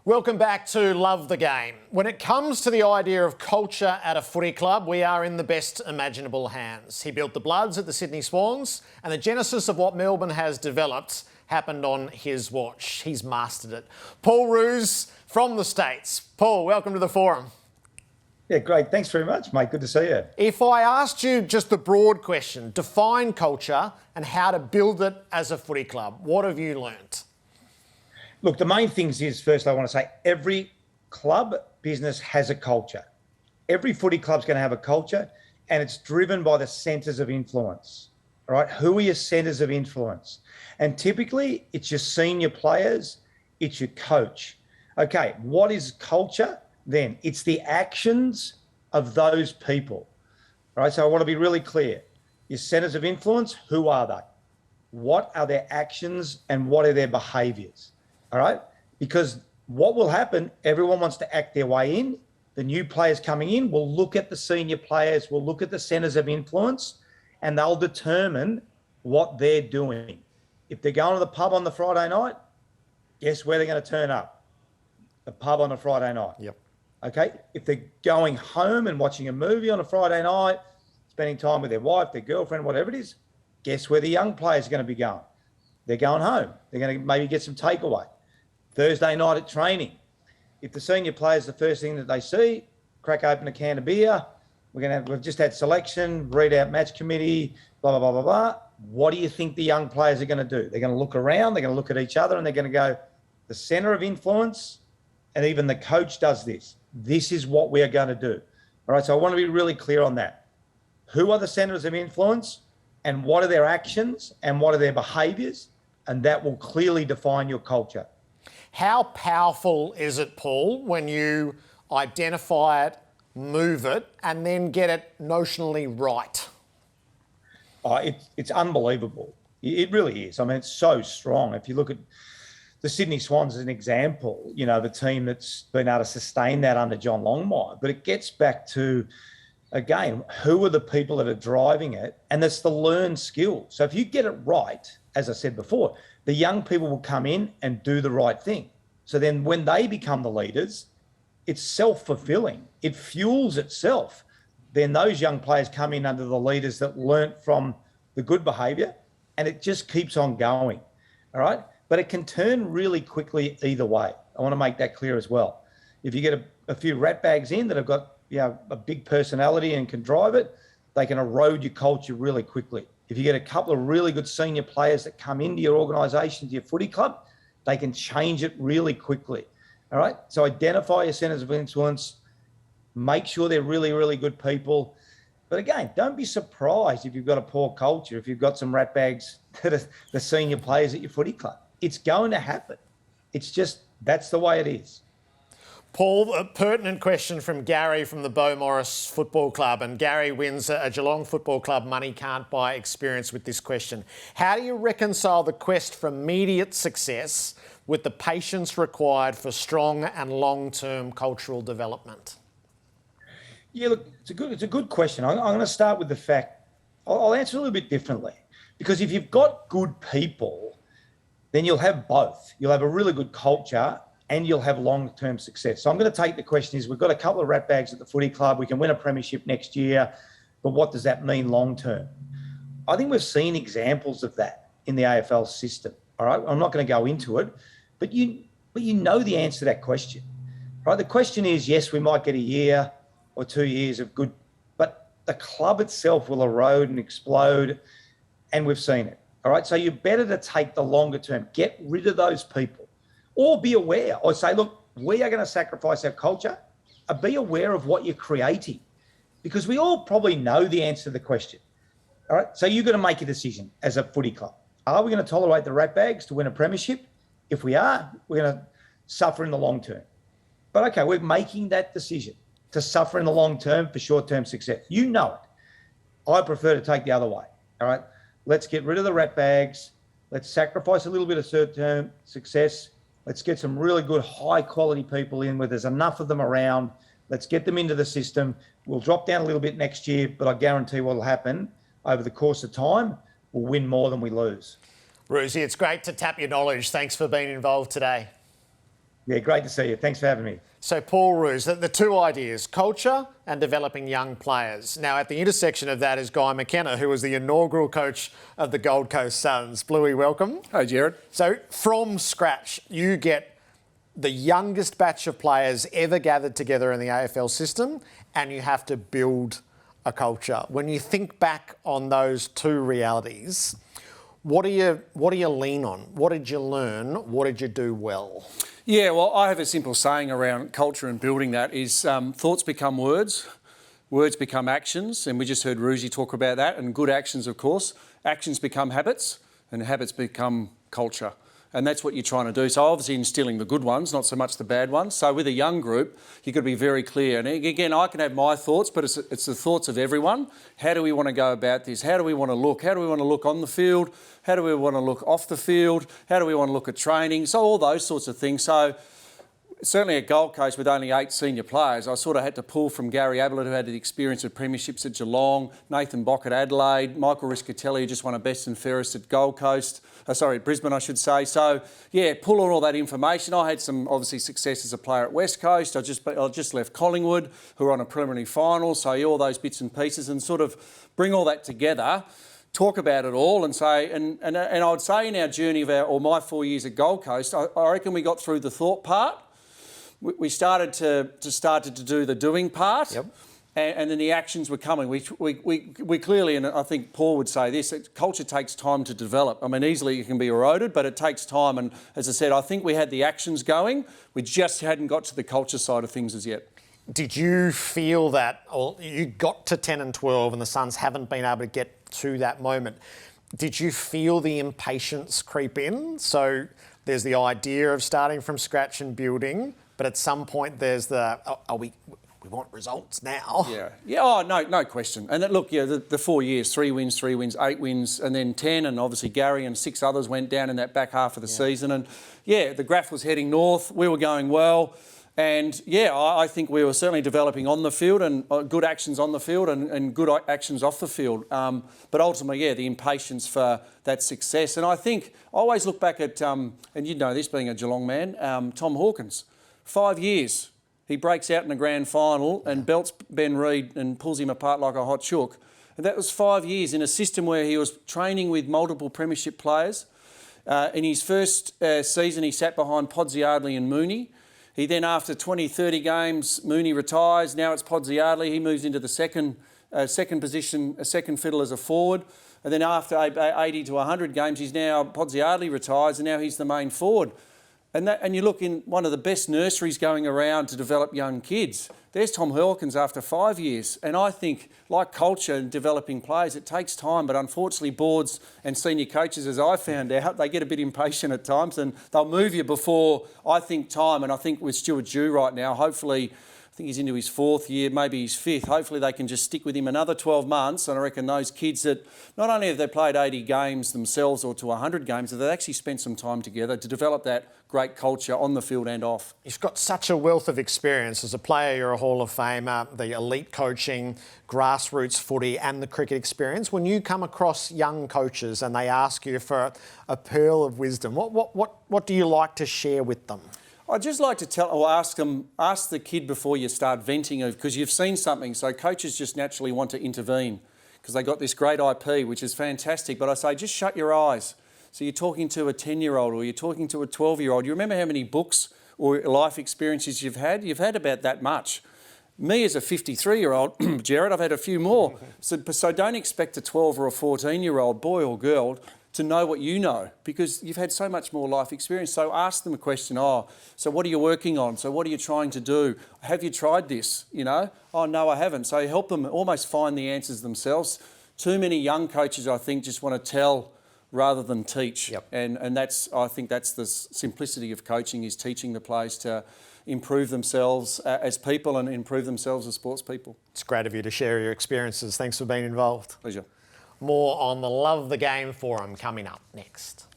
Welcome back to Love the Game. When it comes to the idea of culture at a footy club, we are in the best imaginable hands. He built the Bloods at the Sydney Swans, and the genesis of what Melbourne has developed happened on his watch. He's mastered it. Paul Roos from the States. Paul, welcome to the forum. Yeah, great. Thanks very much, mate. Good to see you. If I asked you just the broad question, define culture and how to build it as a footy club, what have you learnt? Look, the main things is, first I want to say, every club business has a culture. Every footy club's going to have a culture, and it's driven by the centres of influence, all right? Who are your centres of influence? And typically, it's your senior players, it's your coach. Okay, what is culture then? It's the actions of those people, all right? So I want to be really clear. Your centres of influence, who are they? What are their actions and what are their behaviours? All right, because what will happen, everyone wants to act their way in. The new players coming in will look at the senior players, will look at the centres of influence, and they'll determine what they're doing. If they're going to the pub on the Friday night, guess where they're going to turn up? The pub on a Friday night. Yep. Okay, if they're going home and watching a movie on a Friday night, spending time with their wife, their girlfriend, whatever it is, guess where the young players are going to be going? They're going home. They're going to maybe get some takeaway. Thursday night at training. If the senior players, the first thing that they see, crack open a can of beer, we've just had selection, read out match committee, blah, blah, blah, blah, blah. What do you think the young players are going to do? They're going to look around, they're going to look at each other, and they're going to go, the centre of influence, and even the coach does this. This is what we are going to do. All right, so I want to be really clear on that. Who are the centres of influence, and what are their actions, and what are their behaviours? And that will clearly define your culture. How powerful is it, Paul, when you identify it, move it, and then get it notionally right? It's unbelievable. It really is. I mean, it's so strong. If you look at the Sydney Swans as an example, you know, the team that's been able to sustain that under John Longmire. But it gets back to, again, who are the people that are driving it? And it's the learned skill. So if you get it right, as I said before, the young people will come in and do the right thing. So then when they become the leaders, it's self-fulfilling. It fuels itself. Then those young players come in under the leaders that learnt from the good behaviour, and it just keeps on going, all right? But it can turn really quickly either way. I want to make that clear as well. If you get a few ratbags in that have got, you know, a big personality and can drive it, they can erode your culture really quickly. If you get a couple of really good senior players that come into your organisation, to your footy club, they can change it really quickly. All right? So identify your centres of influence, make sure they're really, really good people. But again, don't be surprised if you've got a poor culture, if you've got some ratbags that are the senior players at your footy club. It's going to happen. It's just, that's the way it is. Paul, a pertinent question from Gary from the Beau Morris Football Club, and Gary wins a Geelong Football Club Money Can't Buy experience with this question. How do you reconcile the quest for immediate success with the patience required for strong and long-term cultural development? Yeah, look, it's a good question. I'm going to start with the fact, I'll answer a little bit differently, because if you've got good people, then you'll have both. You'll have a really good culture and you'll have long-term success. So I'm going to take the question is, we've got a couple of ratbags at the footy club. We can win a premiership next year, but what does that mean long-term? I think we've seen examples of that in the AFL system, all right? I'm not going to go into it, but you know the answer to that question, right? The question is, yes, we might get a year or 2 years of good, but the club itself will erode and explode, and we've seen it, all right? So you're better to take the longer term, get rid of those people, or be aware, or say, look, we are going to sacrifice our culture, be aware of what you're creating, because we all probably know the answer to the question. All right, so you've got to make a decision as a footy club. Are we going to tolerate the ratbags to win a premiership? If we are, we're going to suffer in the long term. But okay, we're making that decision to suffer in the long term for short-term success. You know it. I prefer to take the other way. All right, let's get rid of the ratbags. Let's sacrifice a little bit of short-term success. Let's get some really good, high-quality people in where there's enough of them around. Let's get them into the system. We'll drop down a little bit next year, but I guarantee what will happen over the course of time, we'll win more than we lose. Roosy, it's great to tap your knowledge. Thanks for being involved today. Yeah, great to see you. Thanks for having me. So, Paul Roos, the two ideas, culture and developing young players. Now, at the intersection of that is Guy McKenna, who was the inaugural coach of the Gold Coast Suns. Bluey, welcome. Hi, Jared. So, from scratch, you get the youngest batch of players ever gathered together in the AFL system, and you have to build a culture. When you think back on those two realities, what do you lean on? What did you learn? What did you do well? Yeah, well, I have a simple saying around culture and building that is thoughts become words, words become actions, and we just heard Roosie talk about that, and good actions, of course. Actions become habits, and habits become culture. And that's what you're trying to do. So obviously instilling the good ones, not so much the bad ones. So with a young group, you've got to be very clear. And again, I can have my thoughts, but it's the thoughts of everyone. How do we want to go about this? How do we want to look? How do we want to look on the field? How do we want to look off the field? How do we want to look at training? So all those sorts of things. So certainly at Gold Coast with only 8 senior players, I sort of had to pull from Gary Ablett, who had the experience of premierships at Geelong, Nathan Bock at Adelaide, Michael Riscatelli, who just won a best and fairest at Gold Coast, at Brisbane, I should say. So, yeah, pull on all that information. I had some, obviously, success as a player at West Coast. I just left Collingwood, who were on a preliminary final, so all those bits and pieces, and sort of bring all that together, talk about it all, and say, and I would say in our journey of my 4 years at Gold Coast, I reckon we got through the thought part. We started to do the doing part, yep. and then the actions were coming. We clearly, and I think Paul would say this, that culture takes time to develop. I mean, easily it can be eroded, but it takes time. And as I said, I think we had the actions going. We just hadn't got to the culture side of things as yet. Did you feel that, or you got to 10 and 12 and the Suns haven't been able to get to that moment? Did you feel the impatience creep in? So there's the idea of starting from scratch and building, but at some point there's we want results now. Yeah. Oh, no question. And look, the 4 years, 3 wins, 8 wins, and then 10, and obviously Gary and 6 others went down in that back half of the season. And the graph was heading north. We were going well. And I think we were certainly developing on the field, and good actions on the field and good actions off the field. But ultimately, the impatience for that success. And I think I always look back at, and you'd know this being a Geelong man, Tom Hawkins. 5 years. He breaks out in the grand final and belts Ben Reid and pulls him apart like a hot chook. And that was 5 years in a system where he was training with multiple premiership players. In his first season, he sat behind Podsiadly and Mooney. He then, after 20, 30 games, Mooney retires. Now it's Podsiadly. He moves into the second position, a second fiddle as a forward. And then after 80 to 100 games, Podsiadly retires, and now he's the main forward. And you look in one of the best nurseries going around to develop young kids. There's Tom Hawkins after 5 years. And I think, like culture and developing players, it takes time. But unfortunately, boards and senior coaches, as I found out, they get a bit impatient at times, and they'll move you before, I think, time. And I think with Stuart Dew right now, hopefully, I think he's into his 4th year, maybe his 5th. Hopefully they can just stick with him another 12 months. And I reckon those kids that not only have they played 80 games themselves or to 100 games, but they've actually spent some time together to develop that great culture on the field and off. You've got such a wealth of experience. As a player, you're a Hall of Famer, the elite coaching, grassroots footy and the cricket experience. When you come across young coaches and they ask you for a pearl of wisdom, what do you like to share with them? I'd just like to ask the kid before you start venting, because you've seen something. So coaches just naturally want to intervene because they got this great IP, which is fantastic. But I say, just shut your eyes. So you're talking to a 10-year-old or you're talking to a 12-year-old. You remember how many books or life experiences you've had? You've had about that much. Me as a 53-year-old, Jared, I've had a few more. So don't expect a 12 or a 14-year-old boy or girl to know what you know, because you've had so much more life experience. So ask them a question. So what are you working on? So what are you trying to do? Have you tried this? Oh, no, I haven't. So help them almost find the answers themselves. Too many young coaches, I think, just want to tell rather than teach. Yep. And I think that's the simplicity of coaching, is teaching the players to improve themselves as people and improve themselves as sports people. It's great of you to share your experiences. Thanks for being involved. Pleasure. More on the Love the Game forum coming up next.